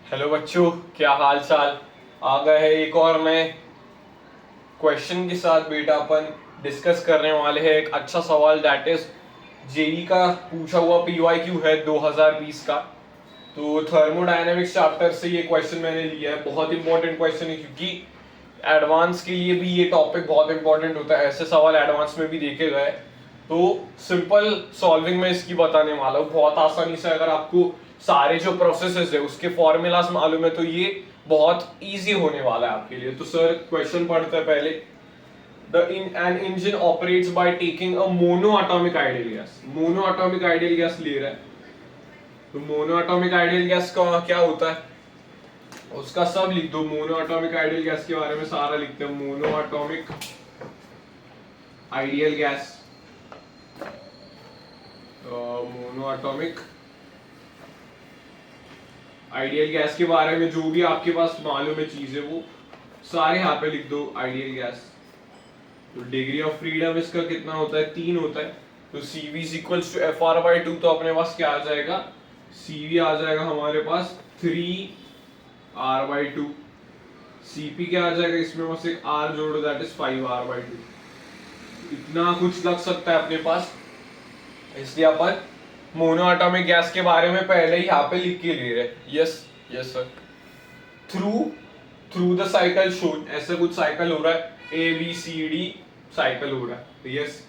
Hello बच्चों, क्या हाल चाल। आ गए हैं एक और नए क्वेश्चन के साथ। बेटा अपन डिस्कस करने वाले हैं एक अच्छा सवाल, दैट इज जेई का पूछा हुआ पीवाईक्यू है 2020 का। तो थर्मोडायनेमिक्स चैप्टर से ये क्वेश्चन मैंने लिया है। बहुत इंपॉर्टेंट क्वेश्चन है क्योंकि एडवांस के लिए भी ये टॉपिक बहुत इंपॉर्टेंट होता है। ऐसे सवाल एडवांस में भी देखे गए। तो सिंपल सॉल्विंग में इसकी बताने वाला हूँ बहुत आसानी से। अगर आपको सारे जो प्रोसेसेस है उसके फॉर्मूलाज मालूम है तो ये बहुत इजी होने वाला है आपके लिए। तो सर क्वेश्चन पढ़ते हैं पहले। an engine operates by taking a monoatomic ideal gas। Monoatomic ideal gas ले रहा है। तो मोनोएटॉमिक आइडियल गैस का क्या होता है उसका सब लिख दो। मोनोएटॉमिक आइडियल गैस के बारे में सारा लिखते हैं। Monoatomic ideal gas, monoatomic ideal gas के बारे में जो भी आपके पास मालूम है चीजें वो सारे यहाँ पे लिख दो। आइडियल गैस, तो डिग्री ऑफ फ्रीडम इसका कितना होता है, 3 होता है। तो CV is equals to FR/2। तो अपने पास क्या आ जाएगा, CV आ जाएगा हमारे पास 3R/2। CP क्या आ जाएगा, इसमें बस एक R जोड़ो, दैट इज 5R/2। इतना कुछ लग सकता है अपने पास, इसलिए अपन मोनोएटॉमिक गैस के बारे में पहले ही यहाँ पे लिख के ले रहे हैं। Yes yes sir. Through through the cycle shown, ऐसा कुछ साइकिल हो रहा है, ABCD साइकिल हो रहा है। Yes.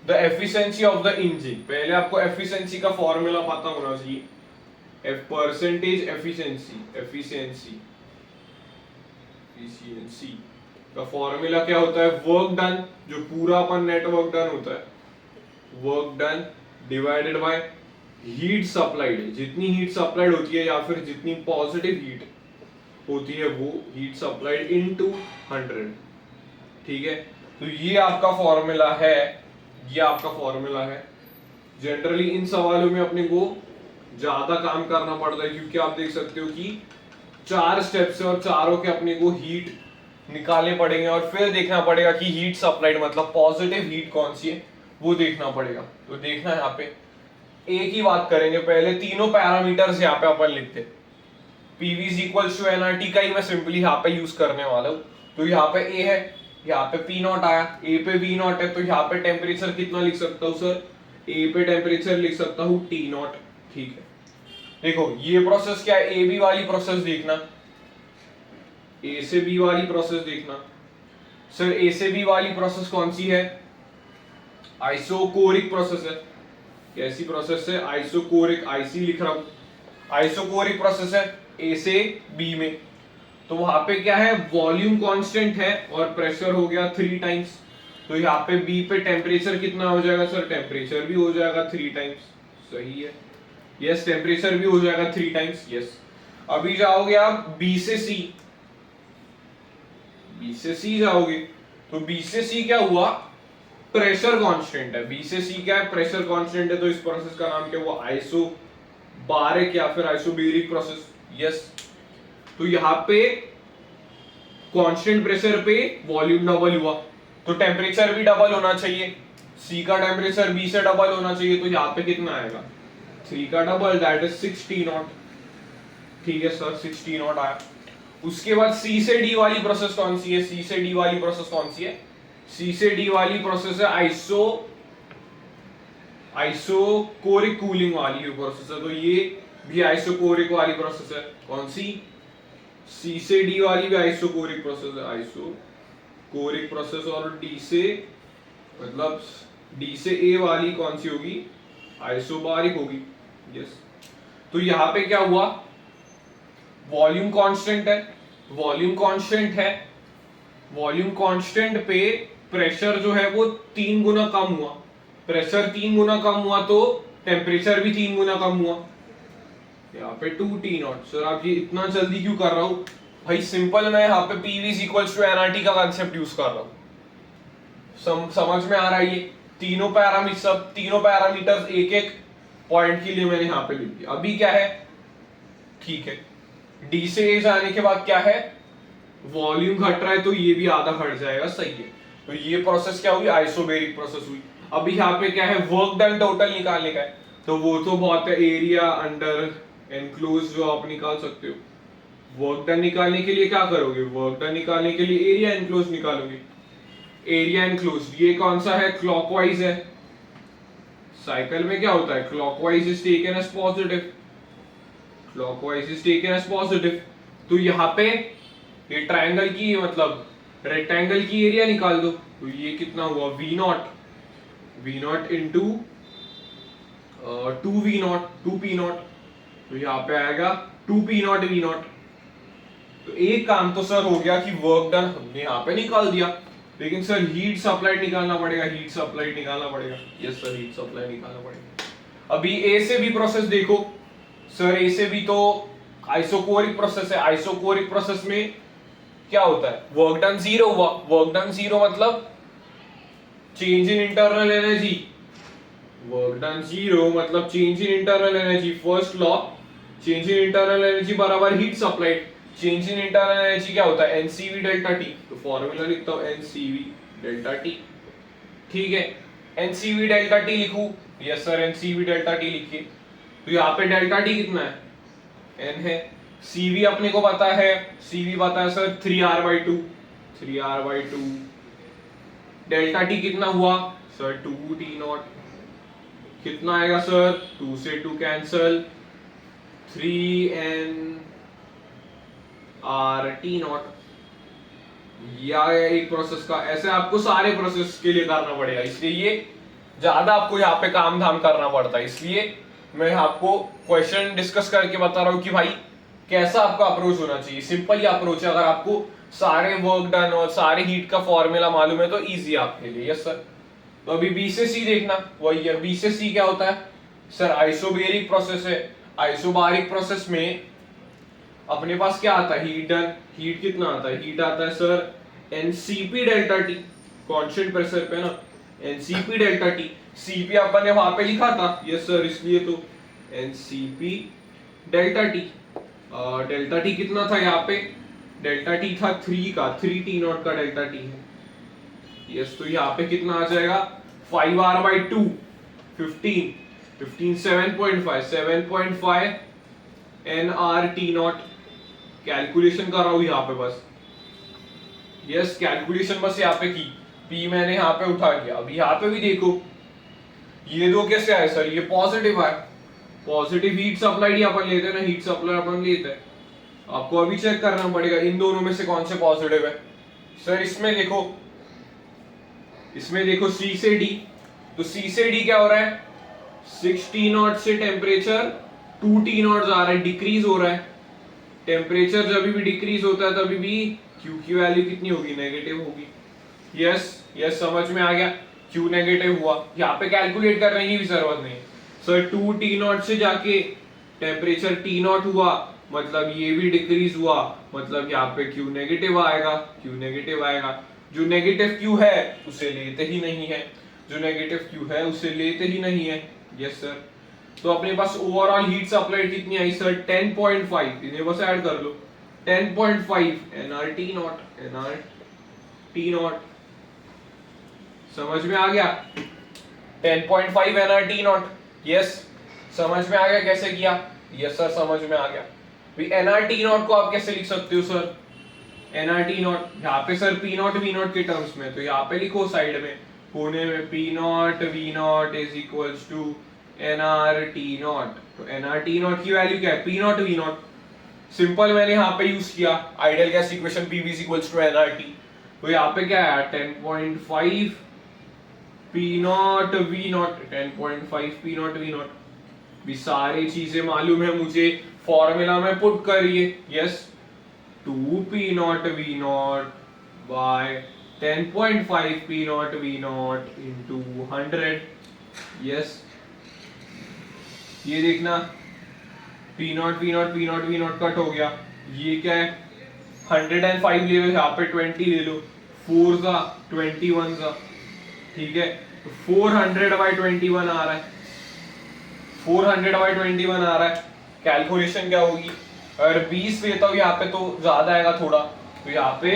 The efficiency of the engine, पहले आपको एफिशिएंसी का फॉर्मूला पता होना चाहिए। परसेंटेज एफिशिएंसी, एफिशिएंसी एफिशिएंसी का फॉर्मूला क्या होता है, वर्क डन, जो पूरा अपन नेटवर्क डन होता है, work done divided by heat supplied. जितनी हीट सप्लाइड होती है या फिर जितनी पॉजिटिव हीट होती है वो हीट सप्लाइड इनटू 100। ठीक है, तो ये आपका फॉर्मूला है, ये आपका फॉर्मूला है। जनरली इन सवालों में अपने को ज्यादा काम करना पड़ता है क्योंकि आप देख सकते हो कि 4 स्टेप्स है और चारों के अपने को हीट निकालने पड़ेंगे और फिर देखना पड़ेगा कि हीट सप्लाइड मतलब पॉजिटिव हीट कौन सी है वो देखना पड़ेगा। तो देखना यहाँ पे एक ही बात करेंगे, पहले तीनों पैरामीटर्स यहाँ पे अपन लिखते हैं। PV is equals to nRT का ही मैं सिंपली यहाँ पे यूज करने वाला हूँ। तो यहाँ पे A है, यहाँ पे P0 आया, A पे V0 है, तो यहाँ पे टेम्परेचर कितना लिख सकता हूँ सर, A पे टेम्परेचर लिख सकता हूँ T0। ठीक है, देखो ये प्रोसेस क्या है, AB वाली प्रोसेस देखना, A से B वाली प्रोसेस देखना। सर A से B वाली प्रोसेस कौन सी है, आइसोकोरिक प्रोसेस है। कैसी प्रोसेस है, आइसोकोरिक, IC लिख रहा हूं। आइसोकोरिक प्रोसेस है A से B में। तो वहां पे क्या है, वॉल्यूम कांस्टेंट है और प्रेशर हो गया 3 टाइम्स। तो यहाँ पे B पे टेम्परेचर कितना हो जाएगा सर, टेम्परेचर भी हो जाएगा 3 टाइम्स। सही है, यस, टेम्परेचर भी हो जाएगा 3 टाइम्स। यस। अभी जाओगे आप B से C, B से C जाओगे तो B से C क्या हुआ, प्रेशर कांस्टेंट है। B से C क्या है, प्रेशर कांस्टेंट है। तो इस प्रोसेस का नाम क्या हुआ, आइसोबारिक या फिर आइसोबेरिक प्रोसेस। यस। तो यहाँ पे कांस्टेंट प्रेशर पे वॉल्यूम डबल हुआ तो टेम्परेचर भी डबल होना चाहिए। C का टेम्परेचर B से डबल होना चाहिए, तो यहाँ पे कितना आएगा, 3 का डबल, दैट इज 60 नॉट। ठीक है सर, 60 नॉट आया। उसके बाद C से D वाली प्रोसेस कौन सी है, C से D वाली प्रोसेस कौन सी है, C से D वाली प्रोसेस है आइसोकोरिक कूलिंग वाली प्रोसेस है। तो ये भी आइसोकोरिक वाली प्रोसेस है। कौन सी, C से D वाली भी आइसोकोरिक प्रोसेस है, आइसोकोरिक प्रोसेस। और D से मतलब D से A वाली कौन सी होगी, आइसोबारिक होगी। यस। तो यहाँ पे क्या हुआ, वॉल्यूम कांस्टेंट है, वॉल्यूम कांस्टेंट है, वॉल्यूम कांस्टेंट पे प्रेशर जो है वो 3 गुना कम हुआ। प्रेशर 3 गुना कम हुआ तो टेम्परेचर भी 3 गुना कम हुआ। यहाँ पे 2T0। सर आप ये इतना जल्दी क्यों कर रहा हूँ भाई, सिंपल मैं यहाँ पे PV is equals to nRT का कांसेप्ट यूज कर रहा हूँ। समझ में आ रहा है, ये तीनों पैरामीटर्स एक एक पॉइंट के लिए मैंने यहाँ पे लिख दिया। अभी क्या है, ठीक है, D से A जाने के बाद क्या है, वॉल्यूम घट रहा है तो ये भी आधा घट जाएगा। सही है, तो ये प्रोसेस क्या हुई, आइसोबेरिक प्रोसेस हुई। अभी यहाँ पे क्या है, वर्क डन टोटल निकालने का है, तो वो तो बहुत है, एरिया अंडर एनक्लोज जो आप निकाल सकते हो। वर्क डन निकालने के लिए क्या करोगे, वर्क डन निकालने के लिए एरिया एनक्लोज निकालोगे। एरिया एनक्लोज ये कौन सा है, क्लॉकवाइज है। साइकिल में क्या होता है, clockwise is taken as positive, clockwise is taken as positive. तो यहाँ पे ये ट्रायंगल की मतलब रेक्टेंगल की एरिया निकाल दो, तो ये कितना हुआ V naught, V naught into 2v0 2p0, तो यहाँ पे आएगा 2p0 v0। तो एक काम तो सर हो गया कि वर्क डन हमने यहाँ पे निकाल दिया, लेकिन सर हीट सप्लाइड निकालना पड़ेगा, हीट सप्लाइड निकालना पड़ेगा। यस सर, हीट सप्लाई निकालना पड़ेगा। अभी ए से भी प्रोसेस देखो सर, ए से भी तो आइसोकोरिक प्रोसेस है। आइसोकोरिक प्रोसेस में क्या होता है, वर्क डन 0 हुआ। वर्क डन 0 मतलब change in internal energy, work done 0 मतलब change in internal energy. First law, change in internal energy बराबर heat supplied. Change in internal energy क्या होता है, एनसीवी डेल्टा टी। तो फॉर्मूला लिखता हूं एनसीवी डेल्टा टी, ठीक है। एनसीवी डेल्टा टी लिखूं, yes sir n C v delta T लिखिए। तो यहाँ पे डेल्टा टी कितना है, एन है। सीवी अपने को पता है, सीवी पता है sir 3r/2, 3r/2। Delta T कितना हुआ सर 2t0, कितना आएगा सर, 2 से 2 कैंसल, 3n r/t0। या एक प्रोसेस का, ऐसे आपको सारे प्रोसेस के लिए करना पड़ेगा, इसलिए ये ज्यादा आपको यहाँ पे काम धाम करना पड़ता है। इसलिए मैं आपको क्वेश्चन डिस्कस करके बता रहा हूँ कि भाई कैसा आपका अप्रोच होना चाहिए। सिंपल ही अप्रोच है, अगर आपको सारे वर्क डन और सारे हीट का फॉर्मूला मालूम है तो इजी है आपके लिए। Yes sir. तो अभी बी से सी देखना, वही है। बी से सी क्या होता है सर, आइसोबेरिक प्रोसेस है। आइसोबारिक प्रोसेस में अपने पास क्या आता है, हीट डन। हीट कितना आता है, हीट आता है sir NCP delta T, constant pressure पे ना, एनसीपी डेल्टा टी। सीपी अपन ने वहां पे लिखा था, यस सर, इसलिए तो NCP delta T. Delta T कितना था यहाँ पे, डेल्टा टी था 3 का, 3t0 का डेल्टा टी है। यस, तो यहाँ पे कितना आ जाएगा 5r/2, 15, 15 7.5, 7.5 nr/t0। कैलकुलेशन कर रहा हूं यहाँ पे बस। यस, कैलकुलेशन बस यहाँ पे की, पी मैंने यहाँ पे उठा लिया। अब यहाँ पे भी देखो ये दो कैसे आए सर, ये पॉजिटिव आए। पॉजिटिव हीट सप्लाई अपन लेते हैं ना, हीट सप्लाई अपन लेते हैं। आपको अभी चेक करना पड़ेगा इन दोनों में से कौन से पॉजिटिव है। सर इसमें देखो, इसमें देखो सी से डी, तो सी से डी क्या हो रहा है, 6t0 से टेम्परेचर 2t0 जा रहा है, डिक्रीज हो रहा है। टेम्परेचर जब भी डिक्रीज होता है तभी भी Q की वैल्यू कितनी होगी, नेगेटिव होगी। यस यस, समझ में आ गया, Q नेगेटिव हुआ। यहाँ पे कैलकुलेट करने की भी जरूरत नहीं सर। 2t0 से जाके टेम्परेचर t0 हुआ, मतलब ये भी डिक्रीज हुआ, मतलब यहाँ पे Q नेगेटिव आएगा, Q नेगेटिव आएगा। जो नेगेटिव Q है उसे लेते ही नहीं है, जो नेगेटिव Q है उसे लेते ही नहीं है। Yes sir. तो अपने पास ओवरऑल हीट सप्लाई कितनी आई सर, 10.5, इन्हें बस ऐड कर लो, 10.5 nRT0, nRT0। समझ में आ गया, 10.5 nRT0। यस, समझ में आ गया कैसे किया। यस सर, समझ में आ गया। nRT0 को आप कैसे लिख सकते हो सर, nRT0 यहाँ पे सर P0 V0 के टर्म्स में, तो यहाँ पे लिखो साइड में कोने में P0 V0 is equals to nRT0। तो nRT0 की वैल्यू क्या है, P0 V0। सिंपल मैंने यहाँ पे यूज किया ideal gas equation, PV is equals to nRT। तो यहाँ पे क्या है 10.5 P0 V0, 10.5 P0 V0। भी सारी चीजें मालूम है मुझे, फॉर्मूला में पुट करिए। Yes, 2 P0 V0 by 10.5 P0 V0 into 100। Yes, ये देखना P0 V0 P0 V0 cut हो गया। ये क्या है 105 ले लो, यहाँ पे 20 ले लो, 4 का 21 का, ठीक है। तो 400/21 आ रहा है, 400/21 आ रहा है। कैलकुलेशन क्या होगी, अगर 20 लेता हूँ यहाँ पे तो ज्यादा आएगा थोड़ा, तो यहाँ पे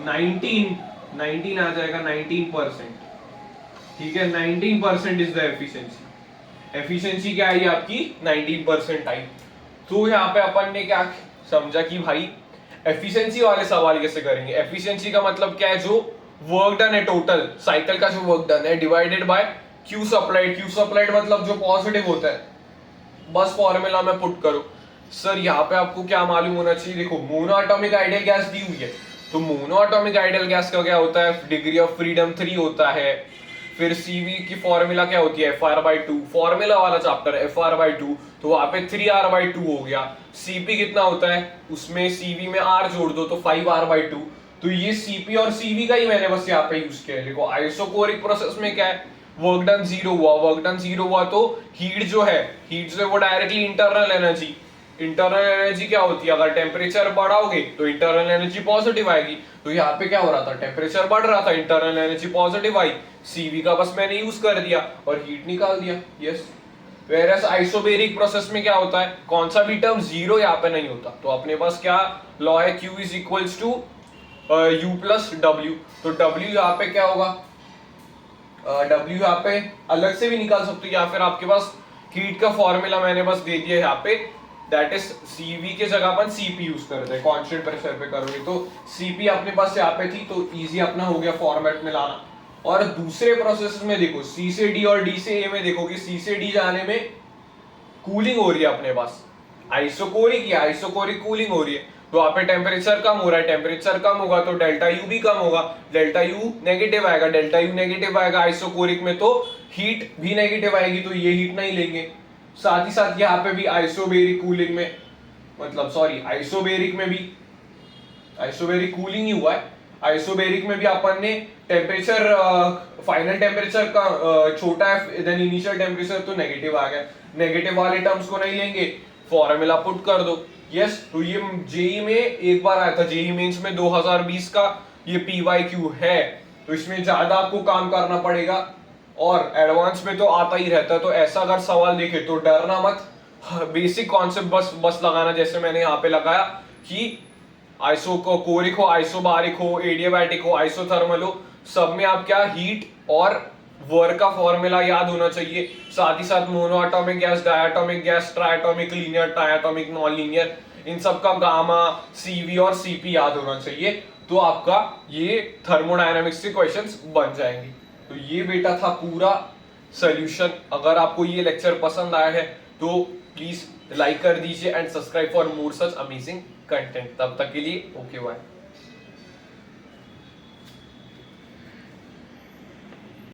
19 आ जाएगा, 19%, ठीक है। 19% इज द एफिशिएंसी। एफिशिएंसी क्या आई आपकी 19% आई। तो यहाँ पे अपन ने क्या समझा कि भाई एफिशिएंसी वाले सवाल कैसे करेंगे। एफिशिएंसी का मतलब क्या है, जो वर्क डन है टोटल साइकिल का जो वर्क डन है divided by Q supplied. Q supplied मतलब जो पॉजिटिव होता है, बस फॉर्मूला में पुट करो। सर यहाँ पे आपको क्या मालूम होना चाहिए, देखो मोनो एटॉमिक आइडियल गैस दी हुई है, तो मोनो एटॉमिक आइडियल गैस का क्या होता है, डिग्री ऑफ फ्रीडम 3 होता है। फिर सीवी की फॉर्मूला क्या होती है, FR/2, फॉर्मूला वाला चैप्टर है FR/2, तो वहां पे 3R/2 हो गया। सीपी कितना होता है, उसमें सीवी में R जोड़ दो तो 5R/2। तो ये सीपी और सीवी का ही मैंने बस यहाँ पे यूज किया है। देखो आइसोकोरिक प्रोसेस में क्या है, वर्क डन जीरो हुआ, वर्क डन जीरो हुआ तो हीट जो है वो directly internal energy, internal energy क्या होती है, अगर टेम्परेचर बढ़ाओगे तो इंटरनल एनर्जी पॉजिटिव आएगी। तो यहाँ पे क्या हो रहा था, टेम्परेचर बढ़ रहा था, इंटरनल एनर्जी पॉजिटिव आई, सीवी का बस मैंने यूज कर दिया और हीट निकाल दिया। यस, वेरएस आइसोबेरिक प्रोसेस में क्या होता है, कौन सा भी टर्म जीरो यहाँ पे नहीं होता, तो अपने पास क्या लॉ है, Q is equals to U plus W। तो W यहाँ पे क्या होगा, W यहाँ पे अलग से भी निकाल सकते हो, या फिर आपके पास हीट का फॉर्मूला मैंने बस दे दिया यहाँ पे, दैट इज CV के जगह अपन CP यूज करते हैं, कांस्टेंट प्रेशर पे करोगे तो CP अपने पास यहाँ पे थी, तो इजी अपना हो गया फॉर्मेट में लाना। और दूसरे प्रोसेस में देखो C से D और D से A में देखोगे, C से D जाने में कूलिंग हो रही है अपने पास, आइसोकोरिक या आइसोकोरिक कूलिंग हो रही है, तो वहां पे टेम्परेचर कम हो रहा है, टेम्परेचर कम होगा तो डेल्टा यू भी कम होगा, डेल्टा यू नेगेटिव आएगा, डेल्टा यू नेगेटिव आएगा आइसोकोरिक में, तो हीट भी नेगेटिव आएगी, तो ये हीट नहीं लेंगे। साथ ही साथ यहाँ पे भी आइसोबेरिक कूलिंग में, मतलब सॉरी आइसोबेरिक में भी, आइसोबेरिक कूलिंग ही हुआ है, आइसोबेरिक में भी अपन ने टेम्परेचर फाइनल टेम्परेचर का छोटा है देन इनिशियल टेम्परेचर, तो नेगेटिव आ गया, नेगेटिव वाले टर्म्स को नहीं लेंगे, फॉर्मूला पुट कर दो। यस, तो ये जेई में एक बार आया था, जेई मेंस में 2020 का ये PYQ है, तो इसमें ज्यादा आपको काम करना पड़ेगा और एडवांस में तो आता ही रहता है। तो ऐसा अगर सवाल देखे तो डरना मत, बेसिक कॉन्सेप्ट बस लगाना, जैसे मैंने यहाँ पे लगाया कि आइसोकोरिक हो, आइसोबारिक हो, एडियाबैटिक हो, आइसोथर्मल हो, सब में आप क्या हीट और वर्क का फॉर्मूला याद होना चाहिए। साथ ही साथ mono atomic gas, diatomic gas, triatomic, linear, triatomic, non linear, इन सब का गामा, CV और CP याद होना चाहिए, तो आपका ये थर्मोडायनामिक्स के क्वेश्चंस बन जाएंगे। तो ये बेटा था पूरा सॉल्यूशन। अगर आपको ये लेक्चर पसंद आया है तो प्लीज लाइक कर दीजिए and subscribe for more such amazing content. तब तक के लिए ओके बाय।